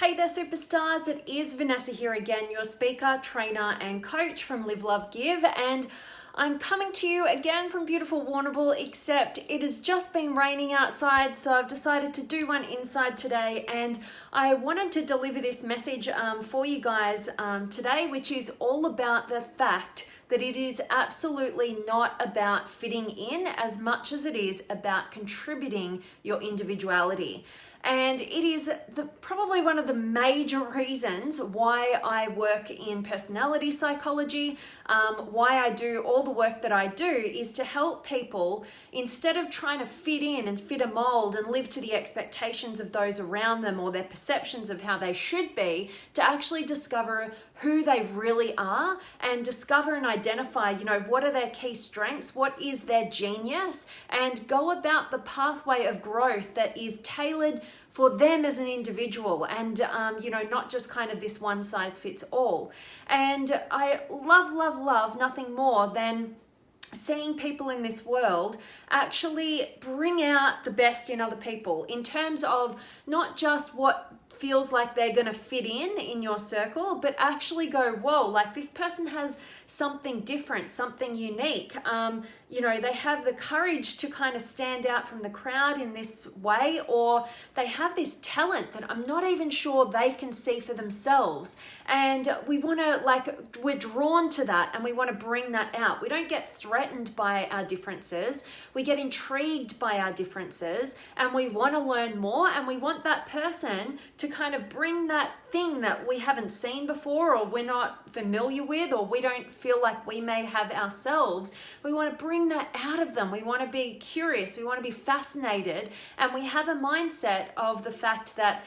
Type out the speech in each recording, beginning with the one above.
Hey there, superstars. It is Vanessa here again, your speaker, trainer, and coach from Live, Love, Give. And I'm coming to you again from beautiful Warrnambool, except it has just been raining outside, so I've decided to do one inside today. And I wanted to deliver this message for you guys today, which is all about the fact that it is absolutely not about fitting in as much as it is about contributing your individuality. And it is probably one of the major reasons why I work in personality psychology, why I do all the work that I do, is to help people, instead of trying to fit in and fit a mold and live to the expectations of those around them or their perceptions of how they should be, to actually discover who they really are and discover and identify, what are their key strengths, what is their genius, and go about the pathway of growth that is tailored for them as an individual and, not just kind of this one size fits all. And I love nothing more than seeing people in this world actually bring out the best in other people in terms of not just what feels like they're going to fit in your circle, but actually go, whoa, like this person has something different, something unique. They have the courage to kind of stand out from the crowd in this way, or they have this talent that I'm not even sure they can see for themselves. And we want to, we're drawn to that and we want to bring that out. We don't get threatened by our differences. We get intrigued by our differences and we want to learn more, and we want that person to kind of bring that thing that we haven't seen before, or we're not familiar with, or we don't feel like we may have ourselves. We want to bring that out of them. We want to be curious. We want to be fascinated. And we have a mindset of the fact that,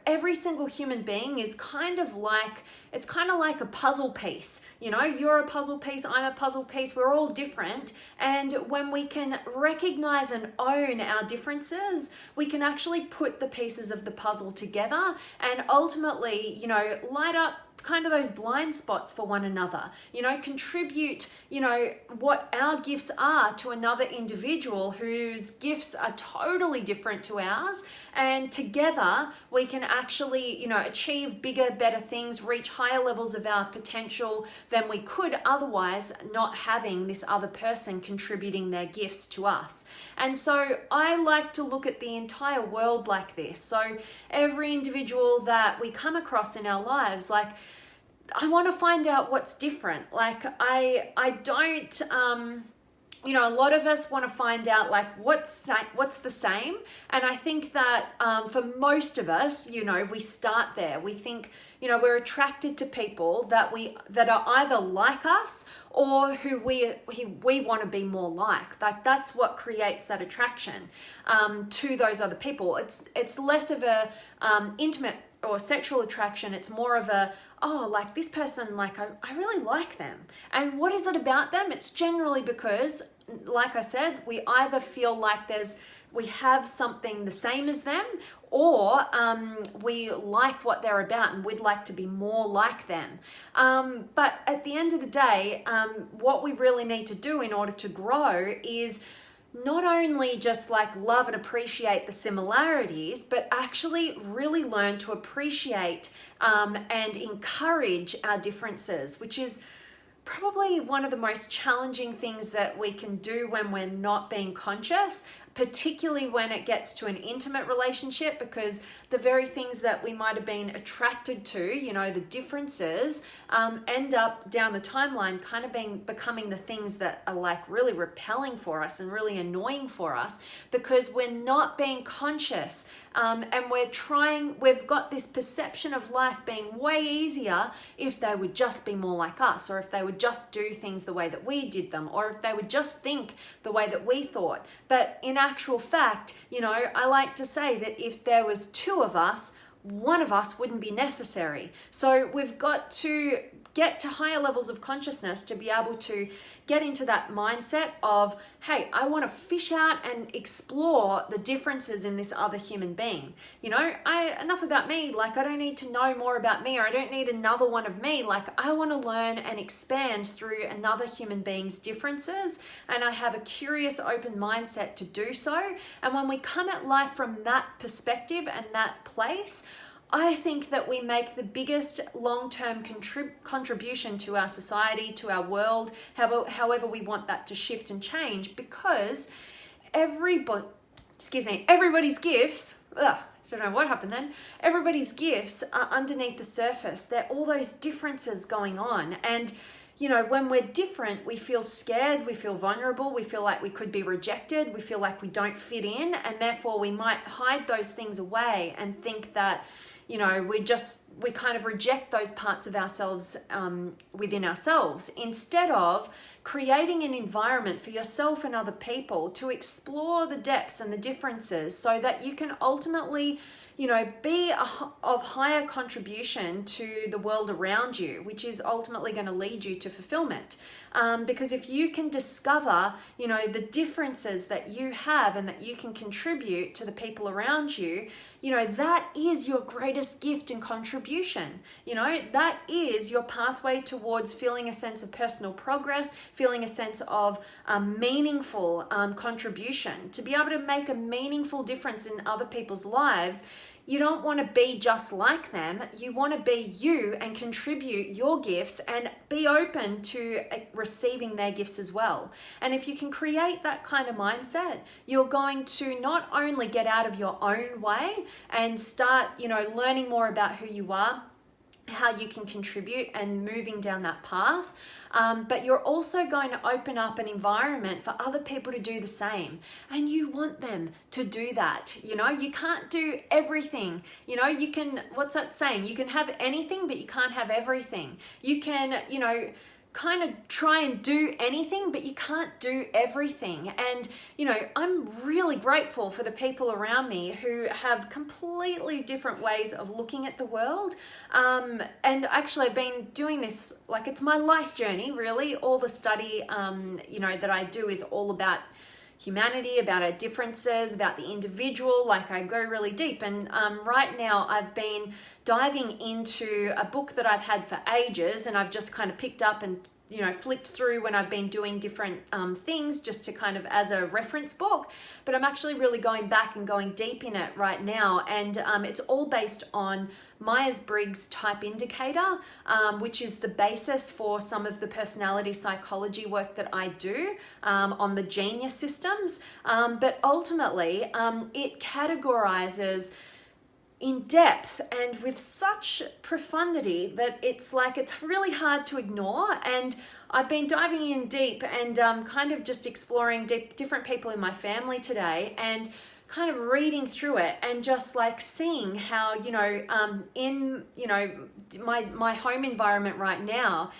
every single human being is kind of like a puzzle piece. You're a puzzle piece, I'm a puzzle piece, we're all different. And when we can recognize and own our differences, we can actually put the pieces of the puzzle together and ultimately, light up kind of those blind spots for one another, contribute, what our gifts are to another individual whose gifts are totally different to ours. And together we can actually, achieve bigger, better things, reach higher levels of our potential than we could otherwise, not having this other person contributing their gifts to us. And so I like to look at the entire world like this. So every individual that we come across in our lives, I want to find out what's different. I don't, a lot of us want to find out what's the same. And I think that for most of us, we start there. We think, we're attracted to people that are either like us or who we want to be more like. That's what creates that attraction to those other people. It's less of a intimate or sexual attraction. It's more of a, this person, I really like them. And what is it about them? It's generally because, like I said, we either feel like we have something the same as them, or we like what they're about and we'd like to be more like them. But at the end of the day, what we really need to do in order to grow is not only just love and appreciate the similarities, but actually really learn to appreciate and encourage our differences, which is probably one of the most challenging things that we can do when we're not being conscious, particularly when it gets to an intimate relationship, because the very things that we might have been attracted to, the differences, end up down the timeline kind of becoming the things that are really repelling for us and really annoying for us, because we're not being conscious, and we've got this perception of life being way easier if they would just be more like us, or if they would just do things the way that we did them, or if they would just think the way that we thought. But in actual fact, I like to say that if there was two of us, one of us wouldn't be necessary. So we've got to get to higher levels of consciousness to be able to get into that mindset of, hey, I want to fish out and explore the differences in this other human being. Enough about me. I don't need to know more about me, or I don't need another one of me. I want to learn and expand through another human being's differences, and I have a curious, open mindset to do so. And when we come at life from that perspective and that place, I think that we make the biggest long-term contribution to our society, to our world, however we want that to shift and change, because everybody's gifts, I don't know what happened then, everybody's gifts are underneath the surface. There are all those differences going on. And when we're different, we feel scared, we feel vulnerable, we feel like we could be rejected, we feel like we don't fit in, and therefore we might hide those things away and think that, we kind of reject those parts of ourselves within ourselves, instead of creating an environment for yourself and other people to explore the depths and the differences, so that you can ultimately be of higher contribution to the world around you, which is ultimately going to lead you to fulfillment. Because if you can discover, the differences that you have and that you can contribute to the people around you, that is your greatest gift and contribution. That is your pathway towards feeling a sense of personal progress, feeling a sense of meaningful contribution, to be able to make a meaningful difference in other people's lives. You don't want to be just like them. You want to be you and contribute your gifts and be open to receiving their gifts as well. And if you can create that kind of mindset, you're going to not only get out of your own way and start, learning more about who you are, how you can contribute and moving down that path, but you're also going to open up an environment for other people to do the same, and you want them to do that. You can't do everything. You can, what's that saying? You can have anything, but you can't have everything. You can, kind of try and do anything, but you can't do everything. And I'm really grateful for the people around me who have completely different ways of looking at the world, and actually I've been doing this, like, it's my life journey really. All the study that I do is all about humanity, about our differences, about the individual. Like, I go really deep, and right now I've been diving into a book that I've had for ages, and I've just kind of picked up and flicked through when I've been doing different things, just to kind of as a reference book. But I'm actually really going back and going deep in it right now, and it's all based on Myers-Briggs Type Indicator, which is the basis for some of the personality psychology work that I do on the genius systems. But ultimately, it categorizes in depth and with such profundity that it's really hard to ignore. And I've been diving in deep and kind of just exploring different people in my family today, and kind of reading through it and just like seeing how, in, my home environment right now,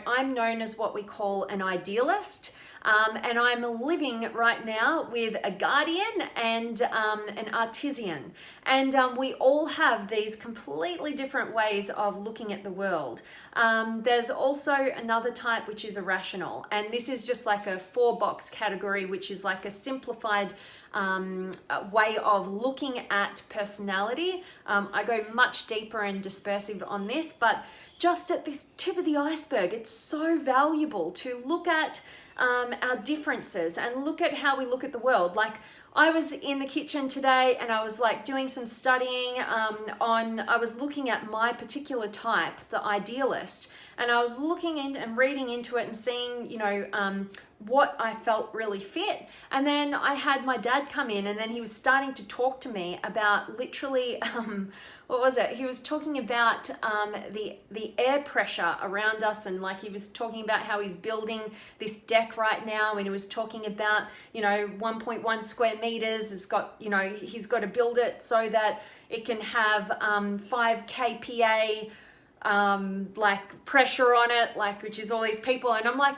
I'm known as what we call an idealist. And I'm living right now with a guardian and an artisan. And we all have these completely different ways of looking at the world. There's also another type, which is irrational. And this is just like a 4-box category, which is like a simplified way of looking at personality. I go much deeper and dispersive on this, but just at this tip of the iceberg, it's so valuable to look at our differences and look at how we look at the world. Like, I was in the kitchen today and I was like doing some studying I was looking at my particular type, the idealist, and I was looking in and reading into it and seeing, what I felt really fit. And then I had my dad come in, and then he was starting to talk to me about literally, what was it? He was talking about the air pressure around us, and like he was talking about how he's building this deck right now, and he was talking about 1.1 square meters has got, he's got to build it so that it can have 5 kPa like pressure on it, like, which is all these people. And I'm like,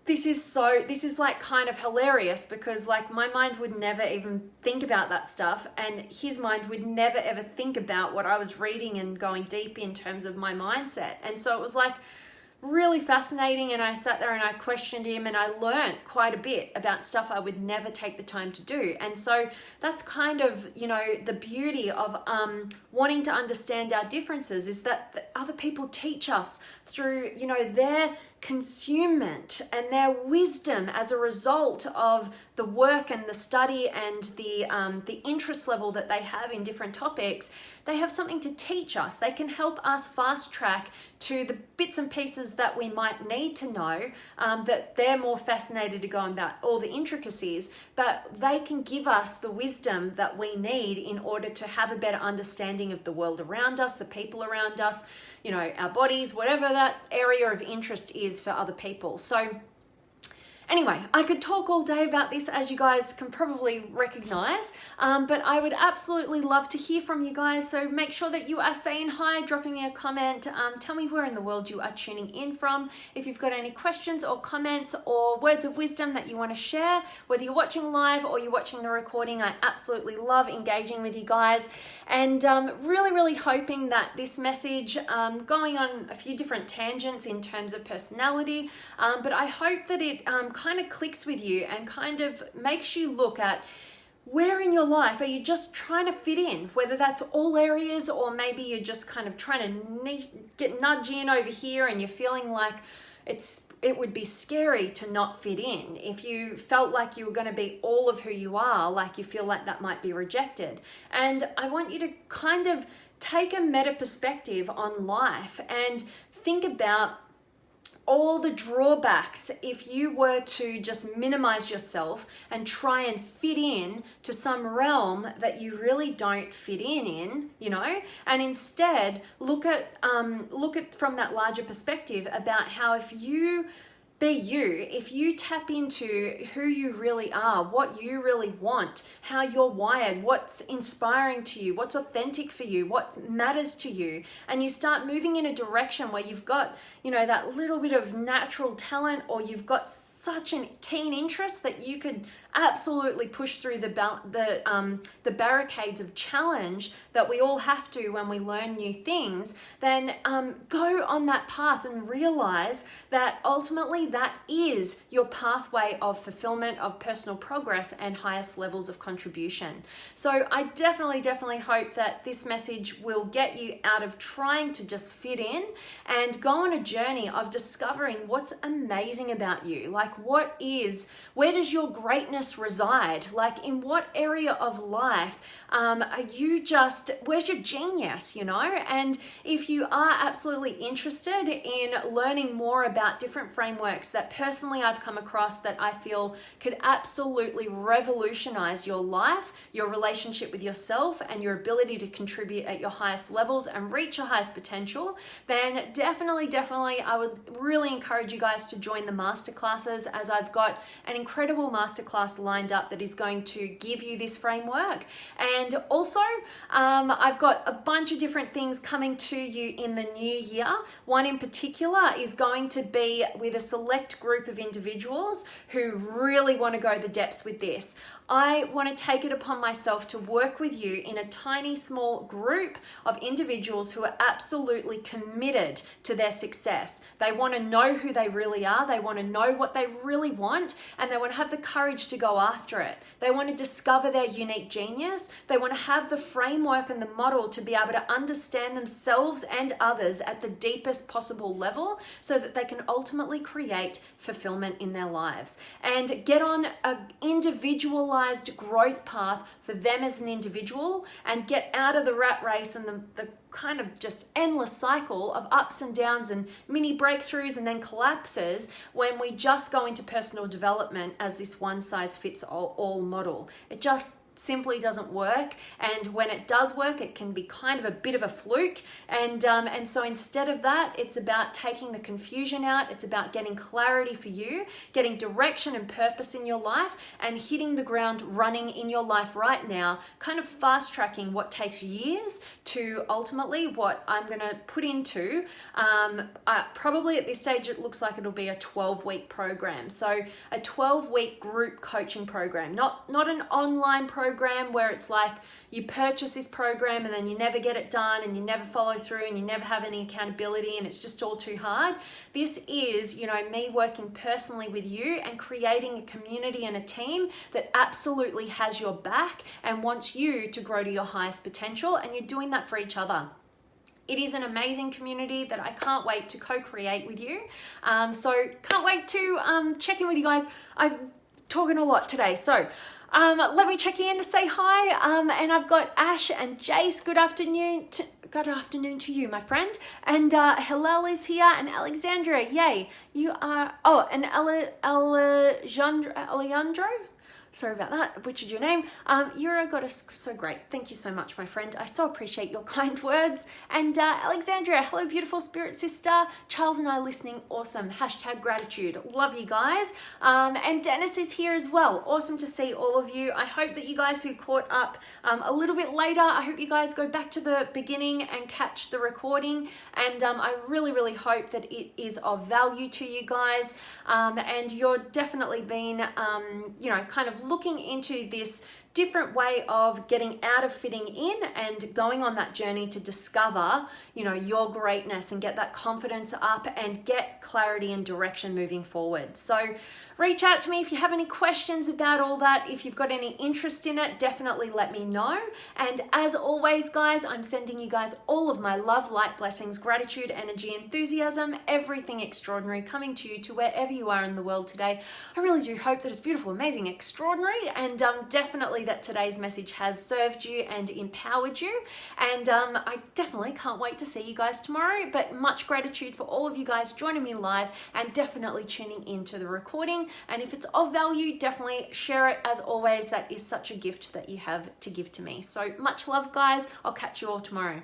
this is like kind of hilarious, because like my mind would never even think about that stuff, and his mind would never ever think about what I was reading and going deep in terms of my mindset. And so it was like really fascinating, and I sat there and I questioned him, and I learned quite a bit about stuff I would never take the time to do. And so that's kind of, the beauty of wanting to understand our differences, is that other people teach us through, their consumment and their wisdom as a result of the work and the study and the interest level that they have in different topics, they have something to teach us. They can help us fast track to the bits and pieces that we might need to know, that they're more fascinated to go about all the intricacies, but they can give us the wisdom that we need in order to have a better understanding of the world around us, the people around us, you know, our bodies, whatever that area of interest is for other people. So anyway, I could talk all day about this, as you guys can probably recognize, but I would absolutely love to hear from you guys. So make sure that you are saying hi, dropping me a comment. Tell me where in the world you are tuning in from. If you've got any questions or comments or words of wisdom that you want to share, whether you're watching live or you're watching the recording, I absolutely love engaging with you guys. And really, really hoping that this message, going on a few different tangents in terms of personality, but I hope that it kind of clicks with you and kind of makes you look at where in your life are you just trying to fit in, whether that's all areas or maybe you're just kind of trying to get nudged in over here and you're feeling like it would be scary to not fit in. If you felt like you were going to be all of who you are, like you feel like that might be rejected. And I want you to kind of take a meta perspective on life and think about all the drawbacks if you were to just minimize yourself and try and fit in to some realm that you really don't fit in, you know, and instead look at from that larger perspective about how if you be you, if you tap into who you really are, what you really want, how you're wired, what's inspiring to you, what's authentic for you, what matters to you, and you start moving in a direction where you've got, you know, that little bit of natural talent, or you've got such a keen interest that you could absolutely push through the barricades of challenge that we all have to when we learn new things, then go on that path and realize that ultimately that is your pathway of fulfillment, of personal progress and highest levels of contribution. So I definitely hope that this message will get you out of trying to just fit in and go on a journey of discovering what's amazing about you. Like where does your greatness reside? Like in what area of life where's your genius, you know? And if you are absolutely interested in learning more about different frameworks that personally I've come across that I feel could absolutely revolutionize your life, your relationship with yourself, and your ability to contribute at your highest levels and reach your highest potential, then definitely I would really encourage you guys to join the masterclasses, as I've got an incredible masterclass lined up that is going to give you this framework. And also I've got a bunch of different things coming to you in the new year. One in particular is going to be with a select group of individuals who really want to go the depths with this. I want to take it upon myself to work with you in a tiny, small group of individuals who are absolutely committed to their success. They want to know who they really are. They want to know what they really want, and they want to have the courage to go after it. They want to discover their unique genius. They want to have the framework and the model to be able to understand themselves and others at the deepest possible level so that they can ultimately create fulfillment in their lives and get on an individualized growth path for them as an individual and get out of the rat race and the kind of just endless cycle of ups and downs and mini breakthroughs and then collapses when we just go into personal development as this one size fits all model. It just simply doesn't work, and when it does work it can be kind of a bit of a fluke, and so instead of that, it's about taking the confusion out. It's about getting clarity for you, getting direction and purpose in your life, and hitting the ground running in your life right now, kind of fast tracking what takes years to ultimately what I'm going to put into probably at this stage it looks like it'll be a 12-week program. So a 12-week group coaching program, not an online program where it's like you purchase this program and then you never get it done and you never follow through and you never have any accountability and it's just all too hard. This is, you know, me working personally with you and creating a community and a team that absolutely has your back and wants you to grow to your highest potential, and you're doing that for each other. It is an amazing community that I can't wait to co-create with you. So can't wait to check in with you guys. I'm talking a lot today, so let me check in to say hi. And I've got Ash and Jace. Good afternoon to you, my friend. And Hillel is here, and Alexandra. Yay, you are. Oh, and Alejandro. Sorry about that, butchered your name. You're so great. Thank you so much, my friend. I so appreciate your kind words. And Alexandria, hello, beautiful spirit sister. Charles and I listening, awesome. Hashtag gratitude. Love you guys. And Dennis is here as well. Awesome to see all of you. I hope that you guys who caught up a little bit later, I hope you guys go back to the beginning and catch the recording. And I really, really hope that it is of value to you guys. And you're definitely been, kind of looking into this different way of getting out of fitting in and going on that journey to discover, your greatness and get that confidence up and get clarity and direction moving forward. So reach out to me if you have any questions about all that. If you've got any interest in it, definitely let me know. And as always, guys, I'm sending you guys all of my love, light, blessings, gratitude, energy, enthusiasm, everything extraordinary coming to you to wherever you are in the world today. I really do hope that it's beautiful, amazing, extraordinary, and definitely that today's message has served you and empowered you. And I definitely can't wait to see you guys tomorrow, but much gratitude for all of you guys joining me live and definitely tuning into the recording. And if it's of value, definitely share it. As always, that is such a gift that you have to give to me. So much love, guys. I'll catch you all tomorrow.